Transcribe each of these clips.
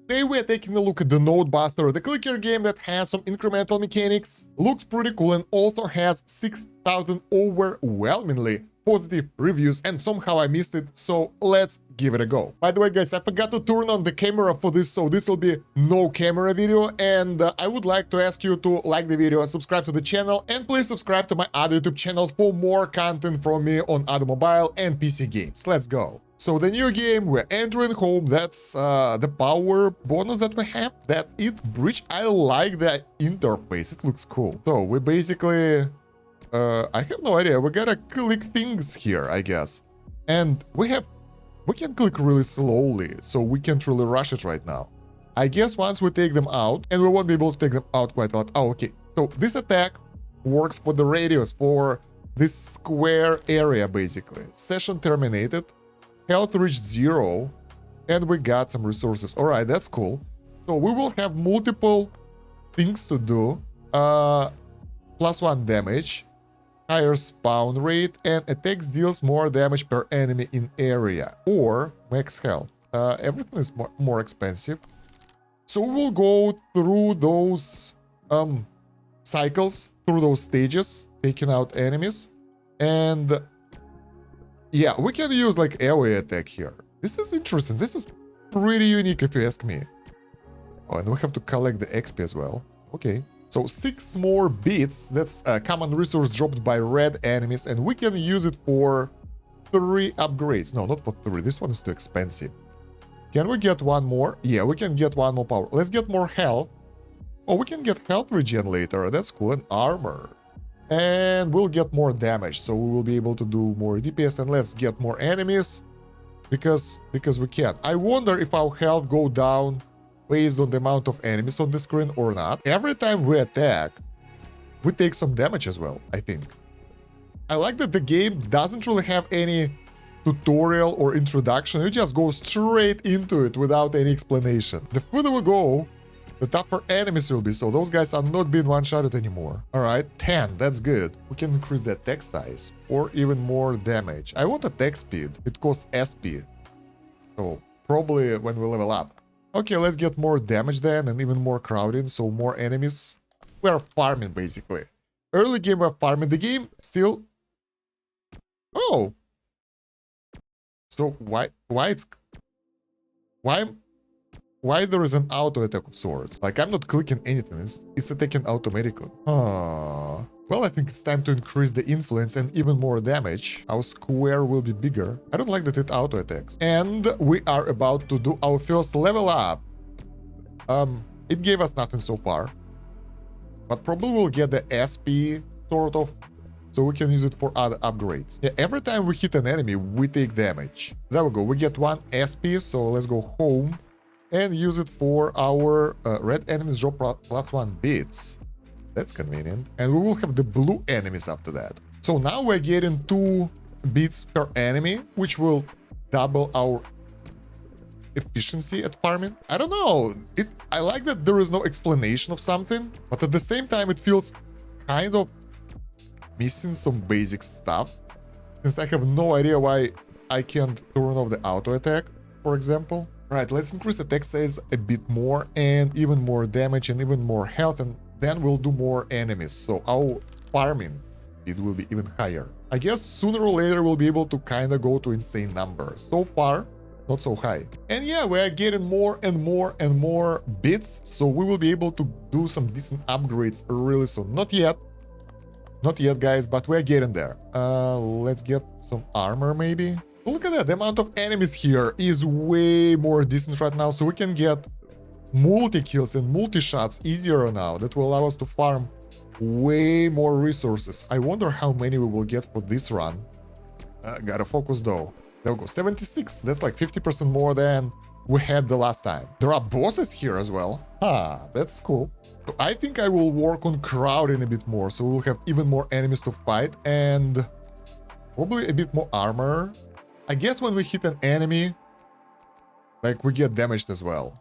Today we're taking a look at the Nodebuster, the clicker game that has some incremental mechanics, looks pretty cool and also has 6,000 overwhelmingly positive reviews, and somehow I missed it, so let's give it a go. By the way guys, I forgot to turn on the camera for this, so this will be no camera video, and I would like to ask you to like the video, subscribe to the channel, and please subscribe to my other YouTube channels for more content from me on other mobile and PC games. Let's go. So the new game, we're entering home, that's the power bonus that we have, that's it, bridge. I like the interface, it looks cool. So we basically, I have no idea, we gotta click things here, I guess. And we can click really slowly, so we can't really rush it right now. I guess once we take them out, and we won't be able to take them out quite a lot. Oh, okay, so this attack works for the radius, for this square area basically. Session terminated. Health reached 0, and we got some resources. All right, that's cool. So we will have multiple things to do. +1 damage, higher spawn rate, and attacks deals more damage per enemy in area, or max health. Everything is more expensive. So we will go through those cycles, through those stages, taking out enemies, and yeah, we can use like AoE attack here. This is interesting. This is pretty unique if you ask me. Oh, and we have to collect the XP as well. Okay. So 6 more bits. That's a common resource dropped by red enemies, and we can use it for 3 upgrades. No, not for 3. This one is too expensive. Can we get one more? Yeah, we can get one more power. Let's get more health. Oh, we can get health regen later. That's cool. And armor. And we'll get more damage, so we will be able to do more DPS, and let's get more enemies because we can. I wonder if our health go down based on the amount of enemies on the screen or not. Every time we attack, we take some damage as well, I think. I like that the game doesn't really have any tutorial or introduction. You just go straight into it without any explanation. The further we go, the tougher enemies will be, so those guys are not being one-shotted anymore. Alright, 10, that's good. We can increase the attack size, or even more damage. I want attack speed, it costs SP. So, probably when we level up. Okay, let's get more damage then, and even more crowding, so more enemies. We are farming, basically. Early game we're farming, the game still... Oh! So, why there is an auto attack of swords? Like, I'm not clicking anything, it's attacking automatically. Well, I think it's time to increase the influence and even more damage. Our square will be bigger. I don't like that it auto attacks. And we are about to do our first level up. It gave us nothing so far, but probably we'll get the SP sort of, so we can use it for other upgrades. Yeah, every time we hit an enemy, we take damage. There we go, we get 1 SP, so let's go home and use it for our red enemies drop +1 bits. That's convenient. And we will have the blue enemies after that. So now we're getting 2 bits per enemy, which will double our efficiency at farming. I don't know. I like that there is no explanation of something, but at the same time it feels kind of missing some basic stuff, since I have no idea why I can't turn off the auto attack, for example. Right, let's increase attack size a bit more, and even more damage and even more health, and then we'll do more enemies, so our farming speed will be even higher. I guess sooner or later we'll be able to kind of go to insane numbers. So far, not so high. And yeah, we are getting more and more and more bits, so we will be able to do some decent upgrades really soon. Not yet, guys, but we're getting there. Let's get some armor maybe. Look at that, the amount of enemies here is way more decent right now, so we can get multi-kills and multi-shots easier now. That will allow us to farm way more resources. I wonder how many we will get for this run. Gotta focus though. There we go, 76, that's like 50% more than we had the last time. There are bosses here as well. That's cool. So I think I will work on crowding a bit more, so we'll have even more enemies to fight, and probably a bit more armor. I guess when we hit an enemy, like, we get damaged as well.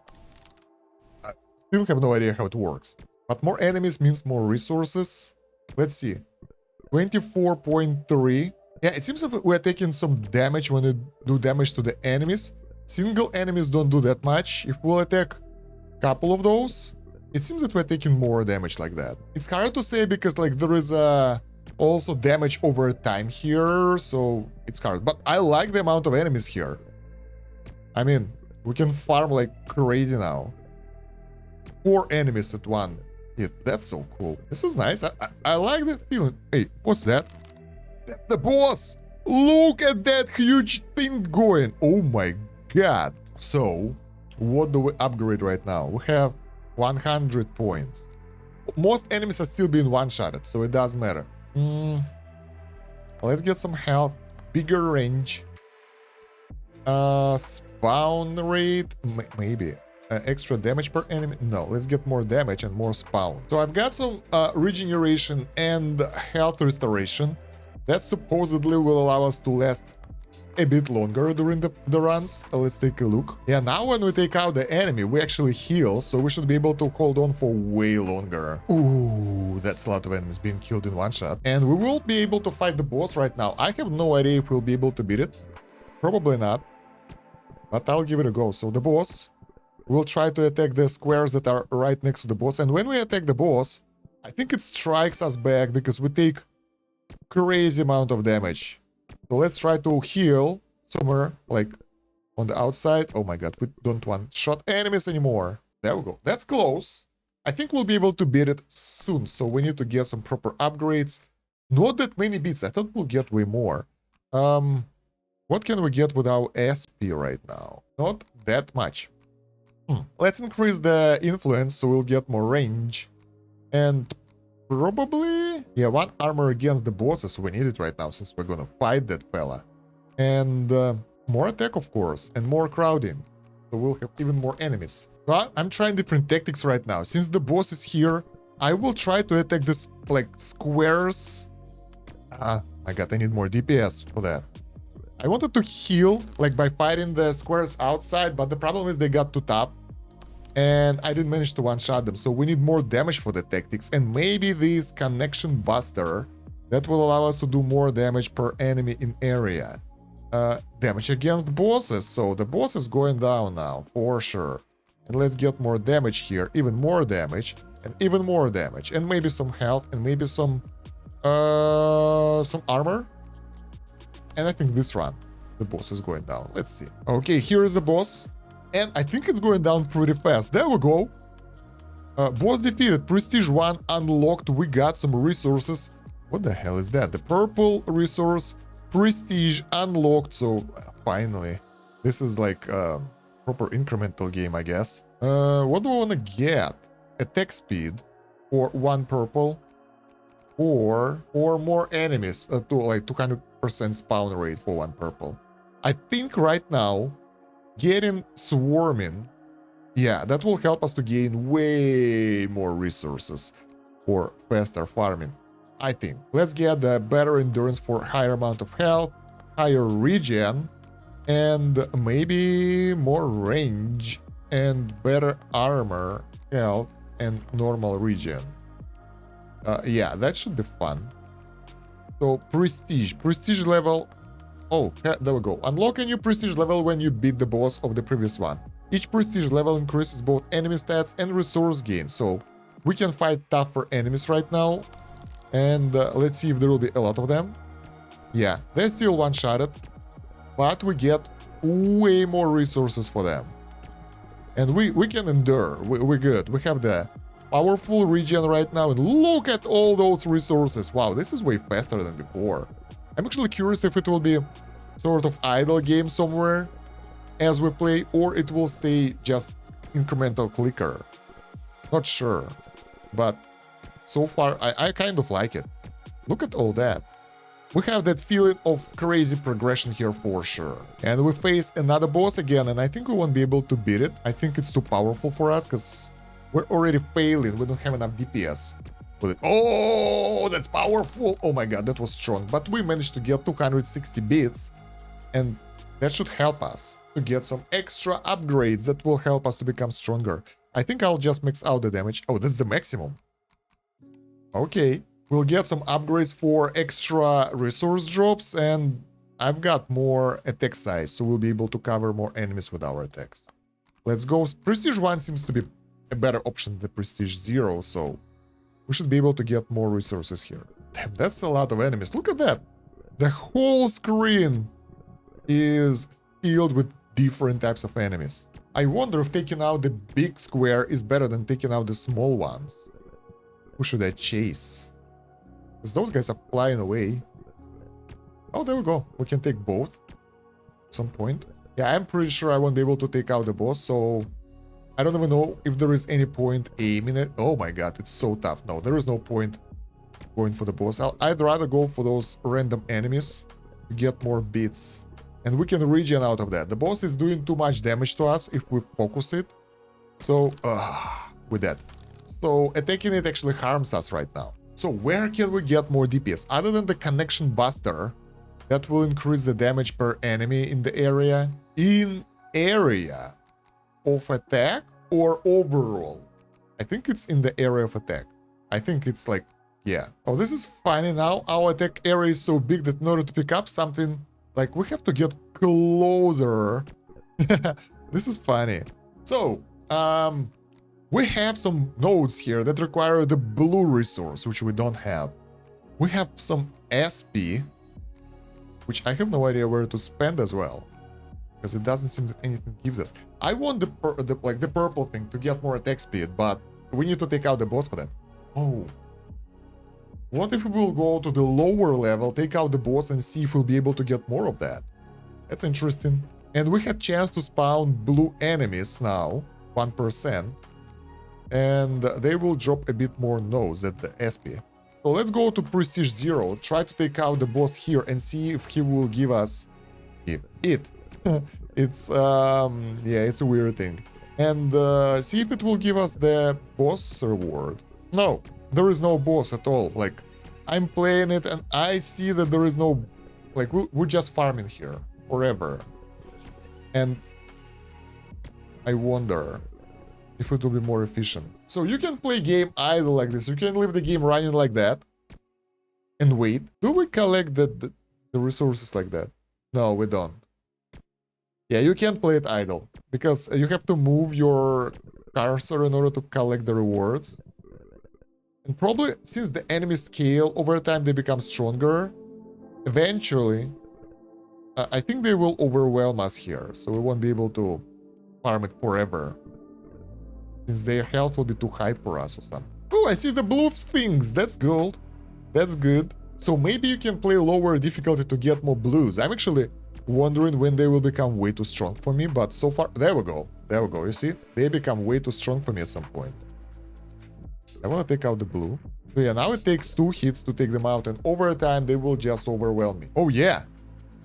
I still have no idea how it works. But more enemies means more resources. Let's see. 24.3. Yeah, it seems that we're taking some damage when we do damage to the enemies. Single enemies don't do that much. If we'll attack couple of those, it seems that we're taking more damage like that. It's hard to say because like there is also damage over time here, so it's hard. But I like the amount of enemies here. I mean, we can farm like crazy now. 4 enemies at one hit. That's so cool. This is nice. I like the feeling. Hey, what's that? That's the boss! Look at that huge thing going. Oh my god. So, what do we upgrade right now? We have 100 points. Most enemies are still being one-shotted, so it doesn't matter. Let's get some health. Bigger range. Spawn rate. Maybe. Extra damage per enemy. No, let's get more damage and more spawn. So I've got some regeneration and health restoration. That supposedly will allow us to last a bit longer during the runs. Let's take a look. Yeah, now when we take out the enemy, we actually heal, so we should be able to hold on for way longer. Ooh, that's a lot of enemies being killed in one shot. And we will be able to fight the boss right now. I have no idea if we'll be able to beat it. Probably not. But I'll give it a go. So the boss, we'll try to attack the squares that are right next to the boss. And when we attack the boss, I think it strikes us back because we take crazy amount of damage. So let's try to heal somewhere like on the outside. Oh my god, we don't want shot enemies anymore. There we go. That's close. I think we'll be able to beat it soon. So we need to get some proper upgrades. Not that many beats. I thought we'll get way more. What can we get with our SP right now? Not that much. Let's increase the influence so we'll get more range. And probably, yeah, 1 armor against the bosses. We need it right now since we're gonna fight that fella. And more attack, of course, and more crowding. So we'll have even more enemies. So I'm trying different tactics right now. Since the boss is here, I will try to attack this, like, squares. My god, I need more DPS for that. I wanted to heal, like, by fighting the squares outside, but the problem is they got too tough. And I didn't manage to one-shot them, so we need more damage for the tactics. And maybe this connection buster that will allow us to do more damage per enemy in area. Damage against bosses, so the boss is going down now, for sure. And let's get more damage here, even more damage, and even more damage. And maybe some health, and maybe some armor. And I think this run, the boss is going down. Let's see. Okay, here is the boss. And I think it's going down pretty fast. There we go. Boss defeated. Prestige 1 unlocked. We got some resources. What the hell is that? The purple resource. Prestige unlocked. So, finally. This is like a proper incremental game, I guess. What do I want to get? Attack speed. Or 1 purple. Or more enemies. To like 200% spawn rate for 1 purple. I think right now, getting swarming, yeah, that will help us to gain way more resources for faster farming, I think. Let's get the better endurance for higher amount of health, higher regen, and maybe more range and better armor, health, and normal regen. Yeah, that should be fun. So prestige level. Oh, there we go. Unlock a new prestige level when you beat the boss of the previous one. Each prestige level increases both enemy stats and resource gain, so we can fight tougher enemies right now. And let's see if there will be a lot of them. Yeah, they're still one-shotted, but we get way more resources for them. And we can endure. We're good. We have the powerful regen right now, and look at all those resources. Wow, this is way faster than before. I'm actually curious if it will be sort of idle game somewhere as we play, or it will stay just incremental clicker. Not sure, but so far I kind of like it. Look at all that. We have that feeling of crazy progression here for sure. And we face another boss again, and I think we won't be able to beat it. I think it's too powerful for us because we're already failing. We don't have enough DPS. Oh, that's powerful. Oh my god, that was strong. But we managed to get 260 bits, and that should help us to get some extra upgrades that will help us to become stronger. I think I'll just max out the damage. Oh, that's the maximum. Okay, we'll get some upgrades for extra resource drops, and I've got more attack size, so we'll be able to cover more enemies with our attacks. Let's go. Prestige 1 seems to be a better option than the Prestige 0, so we should be able to get more resources here. Damn, that's a lot of enemies. Look at that. The whole screen is filled with different types of enemies. I wonder if taking out the big square is better than taking out the small ones. Who should I chase? Because those guys are flying away. Oh, there we go. We can take both at some point. Yeah, I'm pretty sure I won't be able to take out the boss, so I don't even know if there is any point aiming it. Oh my god, it's so tough. No, there is no point going for the boss. I'd rather go for those random enemies to get more bits. And we can regen out of that. The boss is doing too much damage to us if we focus it. So, with that. So, attacking it actually harms us right now. So, where can we get more DPS? Other than the connection buster, that will increase the damage per enemy in the area. In area of attack or overall? I think it's in the area of attack. I think it's like, yeah. Oh, this is funny now. Our attack area is so big that in order to pick up something, like, we have to get closer. This is funny. So, we have some nodes here that require the blue resource, which we don't have. We have some SP, which I have no idea where to spend as well, because it doesn't seem that anything gives us. I want the purple thing to get more attack speed, but we need to take out the boss for that. Oh. What if we will go to the lower level, take out the boss, and see if we'll be able to get more of that? That's interesting. And we had chance to spawn blue enemies now, 1%. And they will drop a bit more nodes at the SP. So let's go to Prestige 0, try to take out the boss here and see if he will give us it. It's, yeah, it's a weird thing. And see if it will give us the boss reward. No. There is no boss at all. Like, I'm playing it and I see that there is no... Like, we're just farming here forever. And I wonder if it will be more efficient. So you can play game idle like this. You can leave the game running like that. And wait. Do we collect the resources like that? No, we don't. Yeah, you can't play it idle. Because you have to move your cursor in order to collect the rewards. And probably, since the enemies scale, over time they become stronger. Eventually, I think they will overwhelm us here. So we won't be able to farm it forever. Since their health will be too high for us or something. Oh, I see the blue things. That's gold. That's good. So maybe you can play lower difficulty to get more blues. I'm actually wondering when they will become way too strong for me. But so far, there we go. There we go. You see? They become way too strong for me at some point. I want to take out the blue. So yeah, now it takes 2 hits to take them out, and over time they will just overwhelm me. Oh yeah,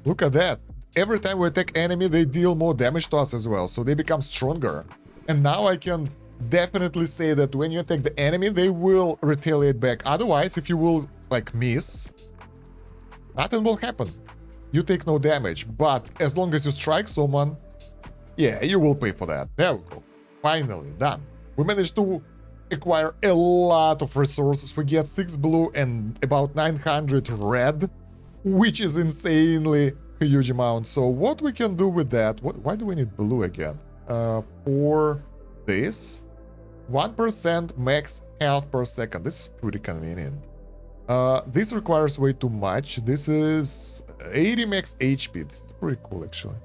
look at that. Every time we attack enemy, they deal more damage to us as well, so they become stronger. And now I can definitely say that when you attack the enemy, they will retaliate back. Otherwise, if you will, like, miss, nothing will happen. You take no damage, but as long as you strike someone, yeah, you will pay for that. There we go. Finally, done. We managed to acquire a lot of resources. We get 6 blue and about 900 red, which is insanely huge amount. So what we can do with that, why do we need blue again? For this, 1% max health per second. This is pretty convenient. This requires way too much. This is 80 max HP. This is pretty cool, actually.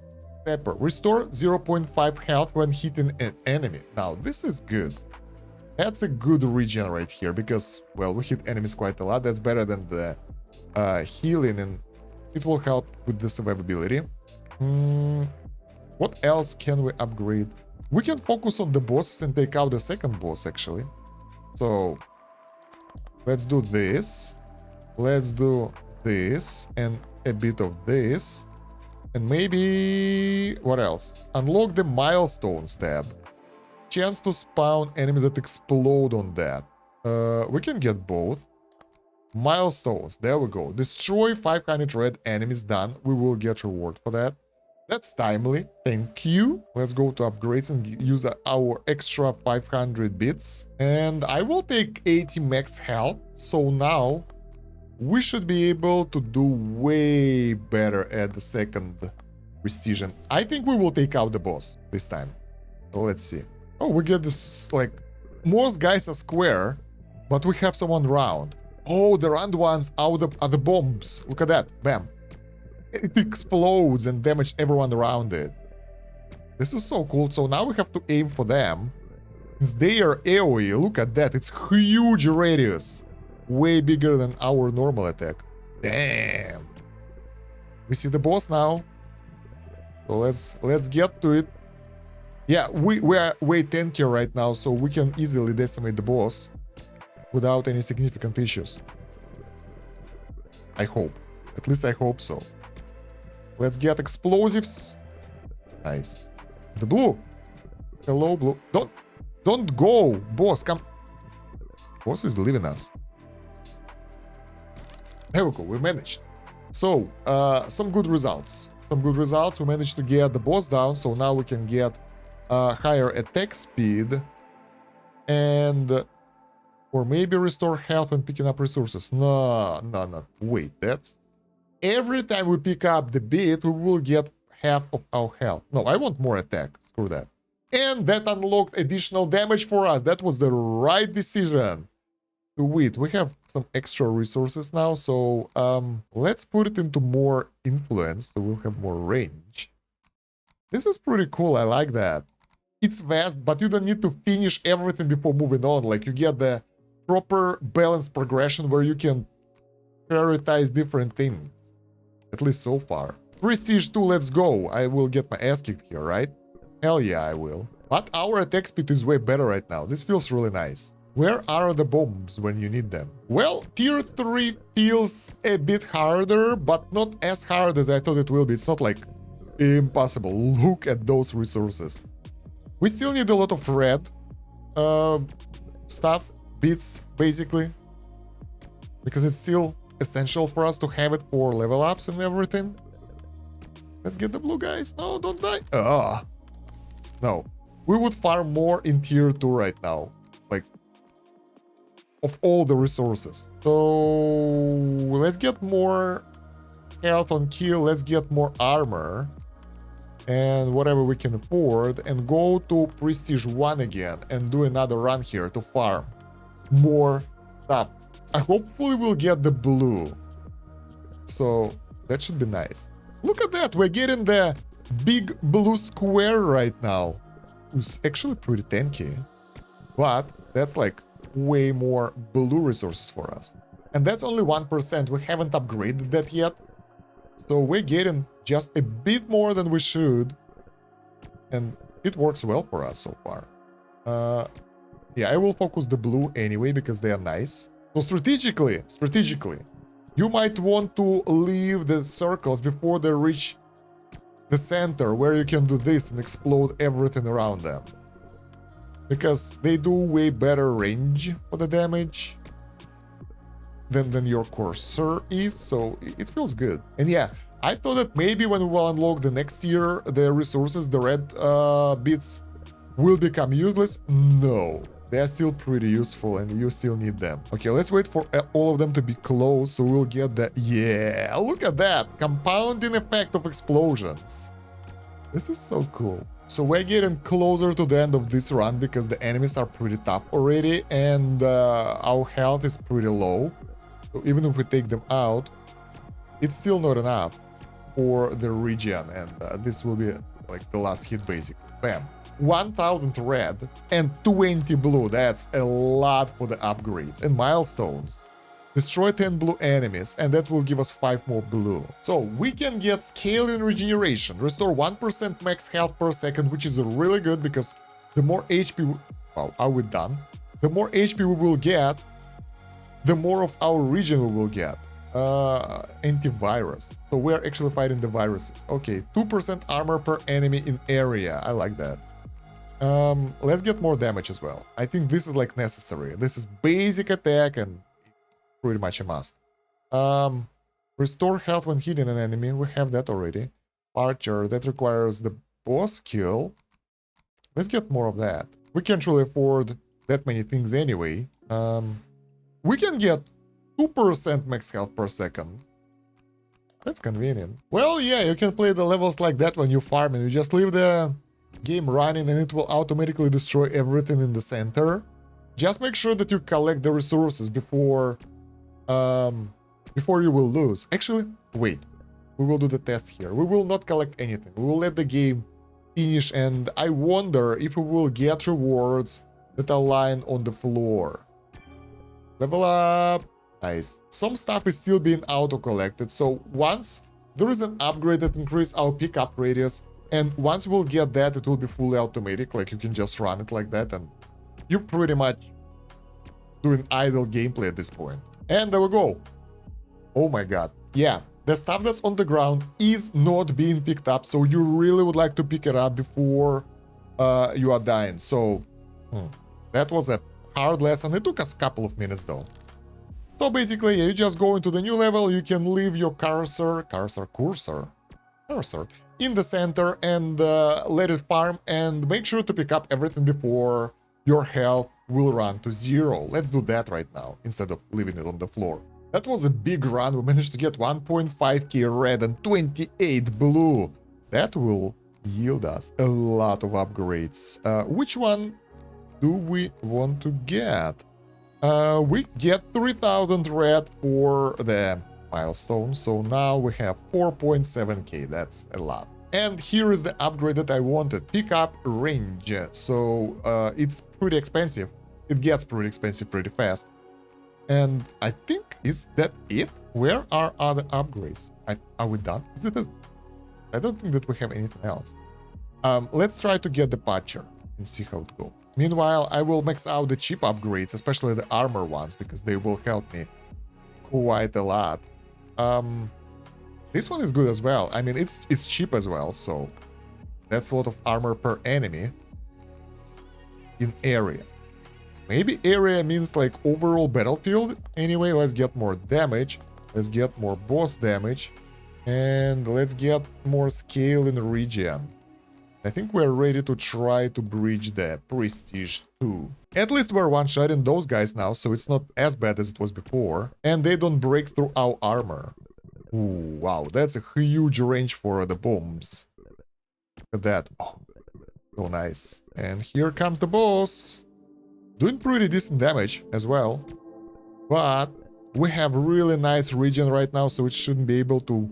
Pepper. Restore 0.5 health when hitting an enemy. Now, this is good. That's a good regen right here, because, well, we hit enemies quite a lot. That's better than the healing, and it will help with the survivability. What else can we upgrade? We can focus on the bosses and take out the second boss, actually. So, let's do this. Let's do this, and a bit of this. And maybe... what else? Unlock the milestones tab. Chance to spawn enemies that explode on that. We can get both. Milestones, there we go. Destroy 500 red enemies, done. We will get reward for that. That's timely, thank you. Let's go to upgrades and use our extra 500 bits. And I will take 80 max health. So now we should be able to do way better at the second prestige. I think we will take out the boss this time. So let's see. Oh, we get this, like, most guys are square, but we have someone round. Oh, the round ones are the bombs. Look at that. Bam. It explodes and damages everyone around it. This is so cool. So now we have to aim for them. Since they are AoE, look at that. It's huge radius. Way bigger than our normal attack. Damn. We see the boss now. So let's get to it. Yeah, we are way tankier right now, so we can easily decimate the boss without any significant issues. I hope. At least I hope so. Let's get explosives. Nice. The blue. Hello, blue. Don't go, boss. Come. Boss is leaving us. There we go. We managed. So, some good results. Some good results. We managed to get the boss down, so now we can get higher attack speed and or maybe restore health when picking up resources. No. Wait, that's every time we pick up the bit, we will get half of our health. No, I want more attack. Screw that. And that unlocked additional damage for us. That was the right decision. Wait, we have some extra resources now, so let's put it into more influence, so we'll have more range. This is pretty cool. I like that. It's fast, but you don't need to finish everything before moving on. Like, you get the proper balanced progression where you can prioritize different things. At least so far. Prestige 2, let's go. I will get my ass kicked here, right? Hell yeah, I will. But our attack speed is way better right now. This feels really nice. Where are the bombs when you need them? Well, tier 3 feels a bit harder, but not as hard as I thought it will be. It's not like impossible. Look at those resources. We still need a lot of red stuff, bits, basically. Because it's still essential for us to have it for level ups and everything. Let's get the blue guys. No, don't die. No. We would farm more in tier 2 right now. Like, of all the resources. So let's get more health on kill. Let's get more armor. And whatever we can afford. And go to Prestige 1 again. And do another run here to farm more stuff. I hopefully will get the blue. So that should be nice. Look at that. We're getting the big blue square right now. It's actually pretty tanky. But that's like way more blue resources for us. And that's only 1%. We haven't upgraded that yet. So we're getting just a bit more than we should. And it works well for us so far. Yeah, I will focus the blue anyway because they are nice. So strategically, you might want to leave the circles before they reach the center, where you can do this and explode everything around them. Because they do way better range for the damage than your cursor is, so it feels good. And yeah, I thought that maybe when we will unlock the next tier, the resources, the red bits, will become useless. No, they are still pretty useful and you still need them. Okay, let's wait for all of them to be close, so we'll get the... Yeah, look at that! Compounding effect of explosions. This is so cool. So we're getting closer to the end of this run because the enemies are pretty tough already and our health is pretty low. So even if we take them out, it's still not enough for the region, and this will be like the last hit basically. Bam. 1000 red and 20 blue. That's a lot for the upgrades and milestones. Destroy 10 blue enemies, and that will give us 5 more blue. So we can get scaling regeneration, restore 1% max health per second, which is really good because the more HP... Wow, are we done? The more HP we will get, the more of our region we will get. Antivirus. So we're actually fighting the viruses. Okay, 2% armor per enemy in area. I like that. Let's get more damage as well. I think this is like necessary. This is basic attack and pretty much a must. Restore health when hitting an enemy. We have that already. Archer, that requires the boss kill. Let's get more of that. We can't really afford that many things anyway. We can get 2% max health per second. That's convenient. Well, yeah, you can play the levels like that when you farm and you just leave the game running and it will automatically destroy everything in the center. Just make sure that you collect the resources before you will lose. Actually, wait. We will do the test here. We will not collect anything. We will let the game finish, and I wonder if we will get rewards that are lying on the floor. Level up. Nice. Some stuff is still being auto-collected, so once there is an upgrade that increases our pickup radius, and once we'll get that, it will be fully automatic, like you can just run it like that, and you're pretty much doing idle gameplay at this point. And there we go. Oh my god. Yeah, the stuff that's on the ground is not being picked up, so you really would like to pick it up before you are dying. So that was a hard lesson. It took us a couple of minutes though. So basically, you just go into the new level, you can leave your cursor in the center and let it farm, and make sure to pick up everything before your health will run to 0. Let's do that right now, instead of leaving it on the floor. That was a big run. We managed to get 1.5k red and 28 blue. That will yield us a lot of upgrades. Which one do we want to get? We get 3000 red for the milestone, so now we have 4.7k. That's a lot. And here is the upgrade that I wanted. Pickup range. So it's pretty expensive. It gets pretty expensive pretty fast. And I think, is that it? Where are other upgrades? Are we done? Is it I don't think that we have anything else. Let's try to get the patcher and see how it goes. Meanwhile, I will max out the cheap upgrades, especially the armor ones, because they will help me quite a lot. This one is good as well. I mean, it's cheap as well, so that's a lot of armor per enemy in area. Maybe area means like overall battlefield. Anyway, let's get more damage. Let's get more boss damage. And let's get more scale in the region. I think we're ready to try to bridge the Prestige 2. At least we're one-shotting those guys now, so it's not as bad as it was before. And they don't break through our armor. Ooh, wow, that's a huge range for the bombs. Look at that. Oh, so nice. And here comes the boss. Doing pretty decent damage as well. But we have really nice region right now, so it shouldn't be able to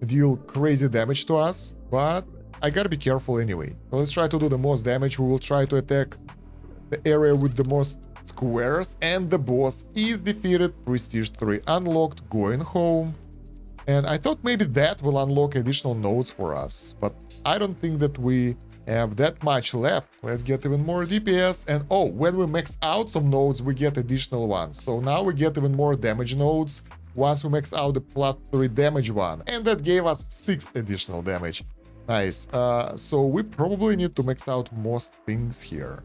deal crazy damage to us. But I gotta be careful anyway. So let's try to do the most damage. We will try to attack the area with the most squares. And the boss is defeated. Prestige 3 unlocked. Going home. And I thought maybe that will unlock additional nodes for us. But I don't think that we have that much left. Let's get even more DPS. And oh, when we max out some nodes, we get additional ones. So now we get even more damage nodes once we max out the +3 damage one. And that gave us 6 additional damage. Nice. So we probably need to max out most things here.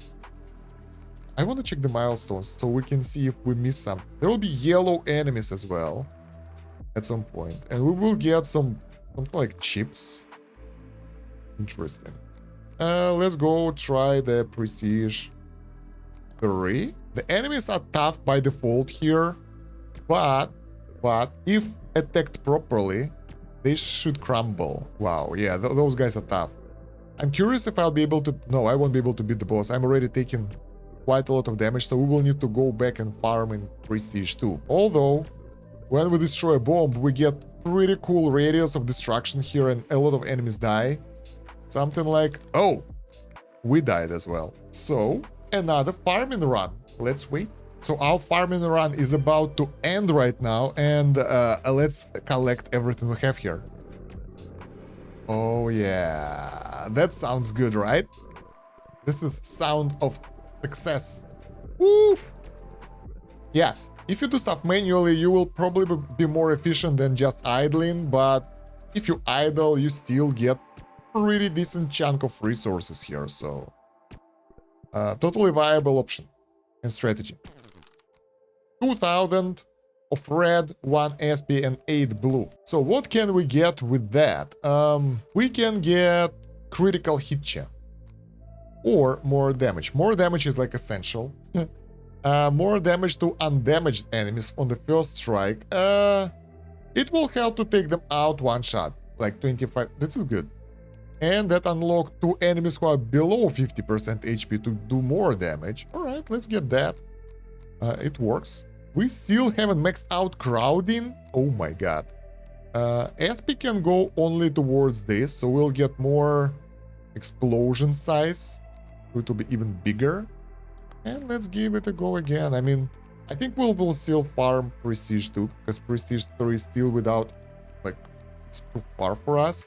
I want to check the milestones so we can see if we miss some. There will be yellow enemies as well at some point. And we will get something like chips. Interesting. Let's go try the Prestige 3. The enemies are tough by default here, but if attacked properly, they should crumble. Wow, yeah, those guys are tough. I'm curious if I'll be able to... No, I won't be able to beat the boss. I'm already taking quite a lot of damage, so we will need to go back and farm in Prestige 2. Although, when we destroy a bomb, we get pretty cool radius of destruction here, and a lot of enemies die. Something like... Oh! We died as well. So, another farming run. Let's wait. So our farming run is about to end right now, and let's collect everything we have here. Oh yeah, that sounds good, right? This is sound of success. Woo! Yeah, if you do stuff manually, you will probably be more efficient than just idling, but if you idle, you still get pretty decent chunk of resources here, so totally viable option and strategy. 2000 of red, 1 SP and 8 blue. So what can we get with that? We can get critical hit chance or more damage. More damage is like essential. More damage to undamaged enemies on the first strike. It will help to take them out one shot, like 25. This is good. And that unlocked 2 enemies who are below 50% HP to do more damage. Alright, let's get that. It works. We still haven't maxed out crowding. Oh my god. SP can go only towards this, so we'll get more explosion size. It will be even bigger. And let's give it a go again. I mean, I think we'll still farm Prestige 2, because Prestige 3 is still without, like, it's too far for us.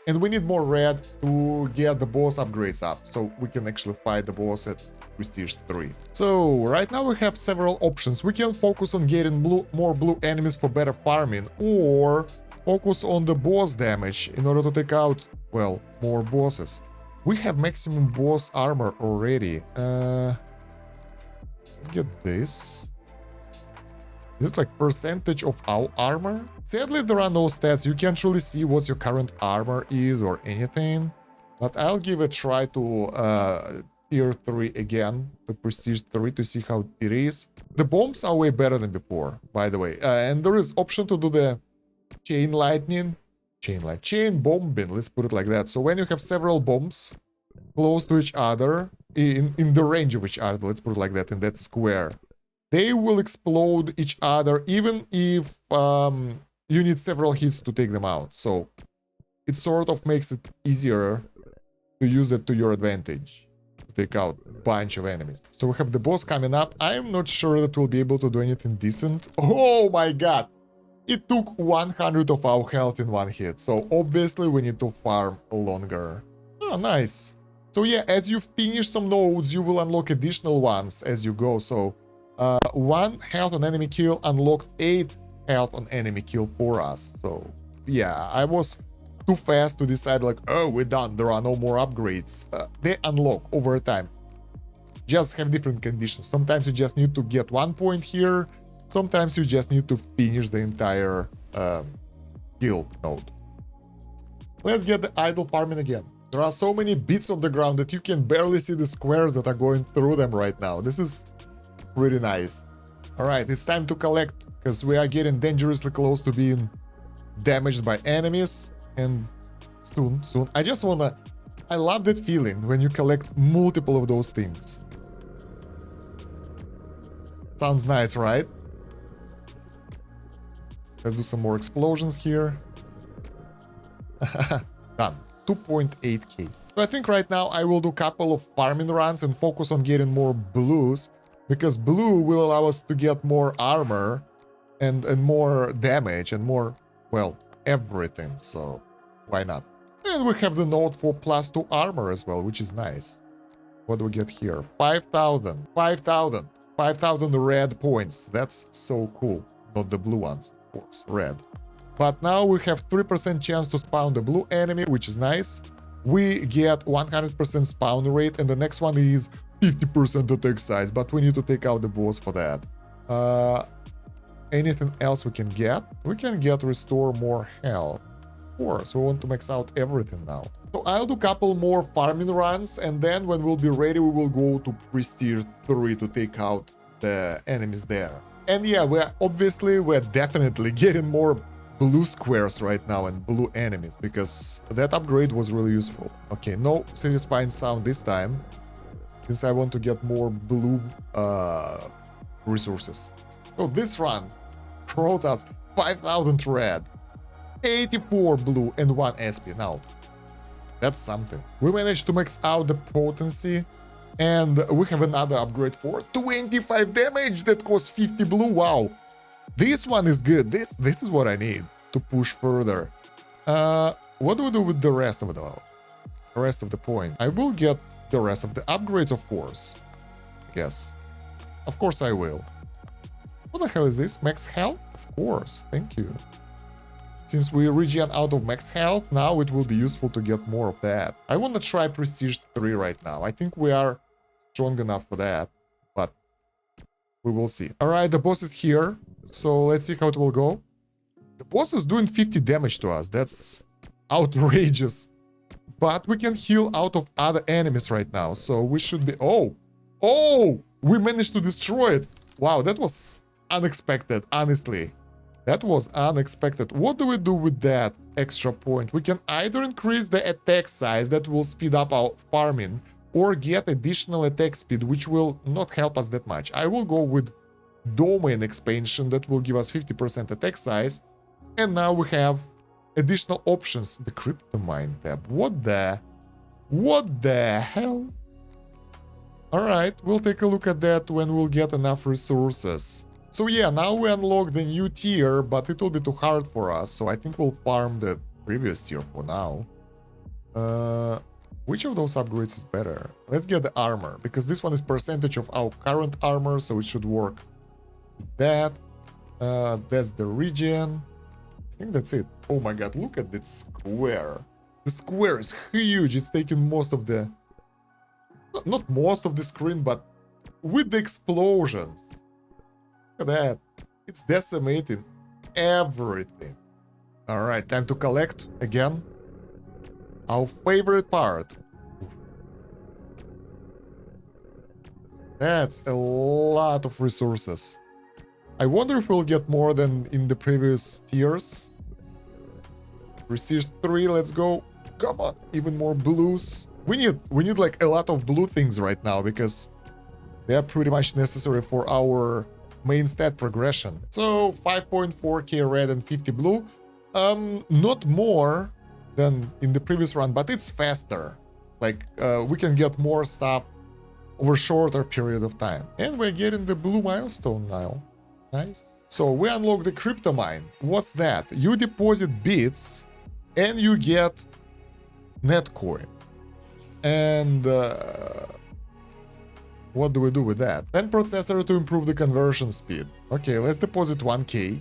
And we need more red to get the boss upgrades up, so we can actually fight the boss at Prestige 3. So, right now we have several options. We can focus on getting more blue enemies for better farming, or focus on the boss damage in order to take out, well, more bosses. We have maximum boss armor already. Let's get this. This is like percentage of our armor. Sadly, there are no stats. You can't really see what your current armor is or anything. But I'll give a try to tier 3 again, to Prestige 3, to see how it is. The bombs are way better than before, by the way. And there is option to do the chain lightning. Chain bombing, let's put it like that. So when you have several bombs close to each other, in the range of each other, let's put it like that, in that square, they will explode each other even if you need several hits to take them out. So it sort of makes it easier to use it to your advantage, to take out a bunch of enemies. So we have the boss coming up. I'm not sure that we'll be able to do anything decent. Oh my god! It took 100 of our health in one hit, so obviously we need to farm longer. Oh, nice. So yeah, as you finish some nodes, you will unlock additional ones as you go. So 1 health on enemy kill unlocked 8 health on enemy kill for us. So yeah, I was too fast to decide like, oh, we're done, there are no more upgrades. They unlock over time. Just have different conditions. Sometimes you just need to get 1 point here. Sometimes you just need to finish the entire kill node. Let's get the idle farming again. There are so many bits on the ground that you can barely see the squares that are going through them right now. This is pretty nice. Alright, it's time to collect, because we are getting dangerously close to being damaged by enemies. And soon. I just wanna... I love that feeling when you collect multiple of those things. Sounds nice, right? Let's do some more explosions here. Done. 2.8k. So I think right now I will do a couple of farming runs and focus on getting more blues, because blue will allow us to get more armor and more damage and more, well, everything. So why not? And we have the node for +2 armor as well, which is nice. What do we get here? 5,000 red points. That's so cool. Not the blue ones, of course, red. But now we have 3% chance to spawn the blue enemy, which is nice. We get 100% spawn rate, and the next one is 50% attack size, but we need to take out the boss for that. Anything else we can get? We can get restore more health. Of course, we want to max out everything now. So I'll do a couple more farming runs, and then when we'll be ready, we will go to Prestige 3 to take out the enemies there. And yeah, we're definitely getting more blue squares right now and blue enemies, because that upgrade was really useful. Okay, no satisfying sound this time, since I want to get more blue resources. So this run brought us 5,000 red, 84 blue, and 1 SP. Now, that's something. We managed to max out the potency, and we have another upgrade for 25 damage that costs 50 blue. Wow. This one is good. This is what I need to push further. What do we do with the rest of the point? I will get the rest of the upgrades, of course. Yes. Of course I will. What the hell is this? Max health? Of course. Thank you. Since we regen out of max health, now it will be useful to get more of that. I want to try Prestige 3 right now. I think we are strong enough for that, but we will see. Alright, the boss is here. So let's see how it will go. The boss is doing 50 damage to us. That's outrageous. But we can heal out of other enemies right now. So we should be... Oh! We managed to destroy it. Wow, that was unexpected, honestly. That was unexpected. What do we do with that extra point? We can either increase the attack size, that will speed up our farming, or get additional attack speed, which will not help us that much. I will go with domain expansion, that will give us 50% attack size. And now we have additional options. The crypto mine tab. What the hell? Alright, we'll take a look at that when we'll get enough resources. So yeah, now we unlock the new tier, but it will be too hard for us, so I think we'll farm the previous tier for now. Which of those upgrades is better? Let's get the armor, because this one is percentage of our current armor, so it should work. That. That's the region. I think that's it. Oh my god, look at that square. The square is huge. It's taking most of the... Not most of the screen, but with the explosions. Look at that. It's decimating everything. Alright, time to collect again. Our favorite part. That's a lot of resources. I wonder if we'll get more than in the previous tiers. Prestige 3, let's go. Come on, even more blues. We need like a lot of blue things right now, because they are pretty much necessary for our main stat progression. So 5.4k red and 50 blue. Not more than in the previous run, but it's faster. Like we can get more stuff over shorter period of time. And we're getting the blue milestone now. Nice. So we unlock the crypto mine. What's that? You deposit bits and you get netcoin. And what do we do with that? Pen processor to improve the conversion speed. Okay, let's deposit 1k.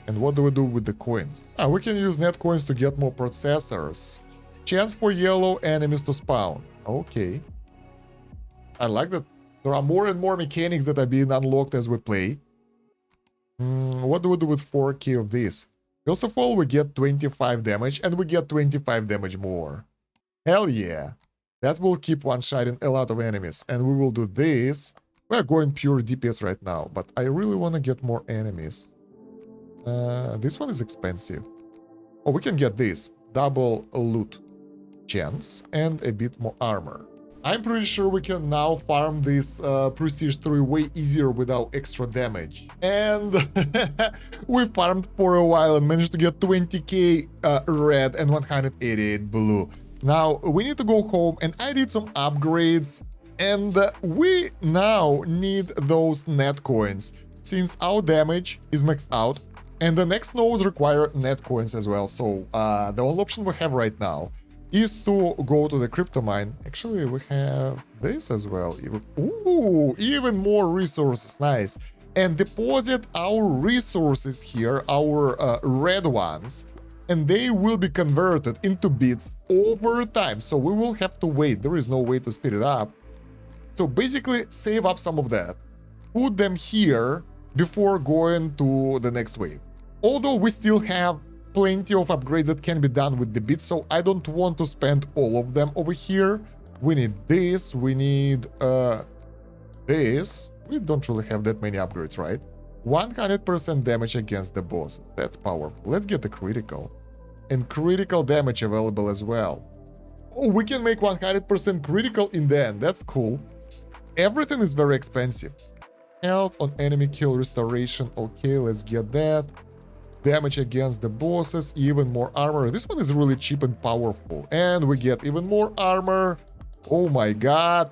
And what do we do with the coins? We can use net coins to get more processors. Chance for yellow enemies to spawn. Okay. I like that there are more and more mechanics that are being unlocked as we play. What do we do with 4k of this? First of all, we get 25 damage and we get 25 damage more. Hell yeah. That will keep one-shotting a lot of enemies. And we will do this. We're going pure DPS right now, but I really want to get more enemies. This one is expensive. Oh, we can get this. Double loot chance and a bit more armor. I'm pretty sure we can now farm this Prestige 3 way easier without extra damage. And we farmed for a while and managed to get 20k red and 188 blue. Now, we need to go home, and I did some upgrades, and we now need those net coins, since our damage is maxed out, and the next nodes require net coins as well. So the only option we have right now is to go to the crypto mine. Actually, we have this as well. Ooh, even more resources, nice. And deposit our resources here, our red ones, and they will be converted into bits over time. So we will have to wait. There is no way to speed it up. So basically, save up some of that, put them here before going to the next wave. Although we still have plenty of upgrades that can be done with the bits, so I don't want to spend all of them over here. We need this, we need this. We don't really have that many upgrades, right? 100% damage against the bosses. That's powerful. Let's get the critical. And critical damage available as well. Oh, we can make 100% critical in the end. That's cool. Everything is very expensive. Health on enemy kill restoration. Okay, let's get that. Damage against the bosses, even more armor. This one is really cheap and powerful. And we get even more armor. Oh my god.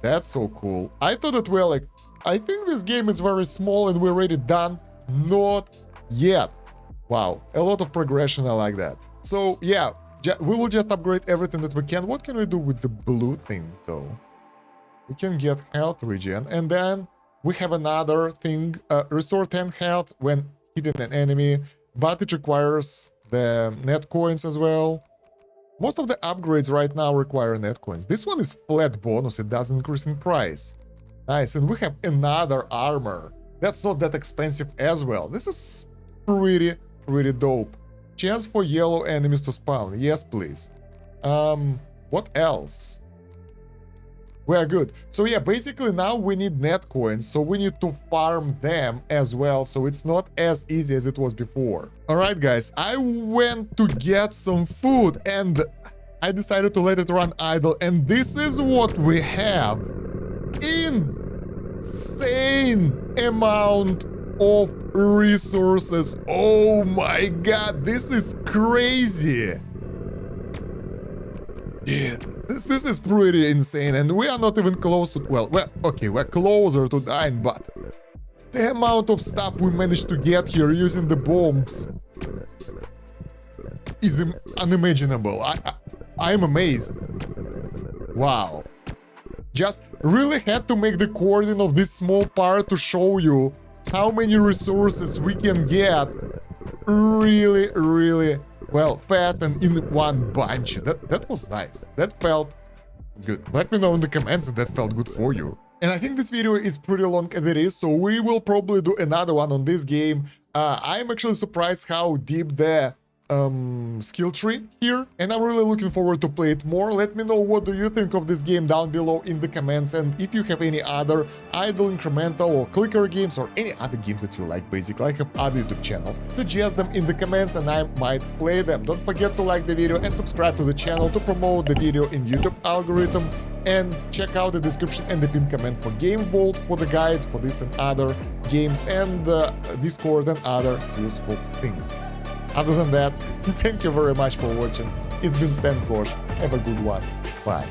That's so cool. I thought that we're like... I think this game is very small and we're already done. Not yet. Wow, a lot of progression, I like that. So yeah, we will just upgrade everything that we can. What can we do with the blue thing though? We can get health regen, and then we have another thing, restore 10 health when hitting an enemy, but it requires the net coins as well. Most of the upgrades right now require net coins. This one is flat bonus, it doesn't increase in price. Nice, and we have another armor. That's not that expensive as well. This is pretty dope. Chance for yellow enemies to spawn. Yes, please. What else? we're good. So yeah, basically now we need net coins, so we need to farm them as well, so it's not as easy as it was before. All right, guys, I went to get some food and I decided to let it run idle, and this is what we have. Insane amount of resources. Oh my god, this is crazy. Yeah, this is pretty insane, and we are not even close to, well, we're closer to dying, but the amount of stuff we managed to get here using the bombs is unimaginable. I'm amazed. Wow. Just really had to make the cordon of this small part to show you how many resources we can get really, really well, fast and in one bunch. That was nice. That felt good. Let me know in the comments if that felt good for you. And I think this video is pretty long as it is, so we will probably do another one on this game. I'm actually surprised how deep the skill tree here, and I'm really looking forward to play it more. Let me know what do you think of this game down below in the comments, and if you have any other idle, incremental, or clicker games, or any other games that you like. Basically, I have other YouTube channels, suggest them in the comments and I might play them. Don't forget to like the video and subscribe to the channel to promote the video in YouTube algorithm, and check out the description and the pinned comment for Game Vault for the guides for this and other games, and Discord and other useful things. Other than that, thank you very much for watching. It's been Kosh. Have a good one. Bye.